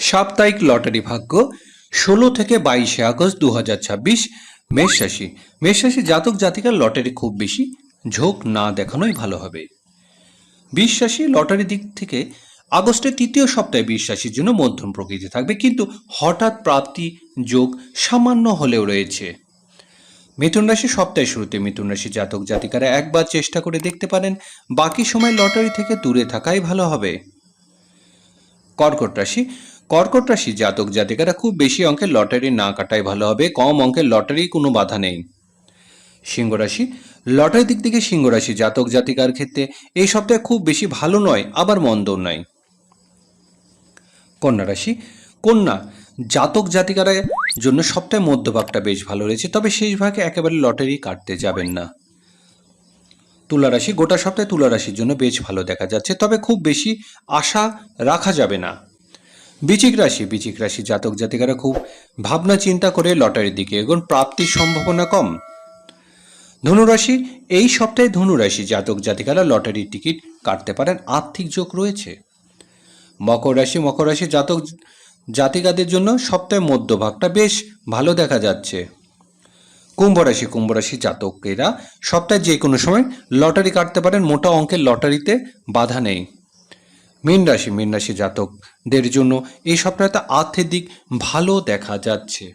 সাপ্তাহিক লটারি ভাগ্য ১৬ থেকে ২২ আগস্ট ২০২৬। মেষ রাশি। মেষ রাশি জাতক জাতিকার লটারি খুব বেশি ঝোঁক না দেখানোই ভালো হবে। বৃষ রাশি লটারি দিক থেকে আগস্টের তৃতীয় সপ্তাহে বৃষ রাশির জন্য মধ্যম প্রকৃতি থাকবে, কিন্তু হঠাৎ প্রাপ্তি যোগ সামান্য হলেও রয়েছে। মিথুন রাশি সপ্তাহের শুরুতে মিথুন রাশি জাতক জাতিকারা একবার চেষ্টা করে দেখতে পারেন, বাকি সময় লটারি থেকে দূরে থাকাই ভালো হবে। কর্কট রাশি। কর্কট রাশি জাতক জাতিকারা খুব বেশি অঙ্কের লটারি না কাটাই ভালো হবে, কম অঙ্কের লটারি কোনো বাধা নেই। সিংহ রাশি লটারি দিক থেকে সিংহ রাশি জাতক জাতিকার ক্ষেত্রে এই সপ্তাহে খুব বেশি ভালো নয়, আবার মন্দও নয়। কন্যা রাশি। কন্যা জাতক জাতিকার জন্য সপ্তাহে মধ্যভাগটা বেশ ভালো রয়েছে, তবে শেষ ভাগে একেবারে লটারি কাটতে যাবেন না। তুলা রাশি গোটা সপ্তাহে তুলা রাশির জন্য বেশ ভালো দেখা যাচ্ছে, তবে খুব বেশি আশা রাখা যাবে না। বৃশ্চিক রাশি। বৃশ্চিক রাশি জাতক জাতিকারা খুব ভাবনা চিন্তা করে লটারির দিকে এগোন, প্রাপ্তির সম্ভাবনা কম। ধনুরাশি এই সপ্তাহে ধনুরাশি জাতক জাতিকারা লটারির টিকিট কাটতে পারেন, আর্থিক যোগ রয়েছে। মকর রাশি। মকর রাশি জাতক জাতিকাদের জন্য সপ্তাহে মধ্যভাগটা বেশ ভালো দেখা যাচ্ছে। কুম্ভ রাশি। কুম্ভ রাশি জাতকেরা সপ্তাহে যে কোনো সময় লটারি কাটতে পারেন, মোটা অঙ্কের লটারিতে বাধা নেই। মীন রাশি। মীন রাশি জাতকদের জন্য এই সপ্তাহে আর্থিক দিক ভালো দেখা যাচ্ছে।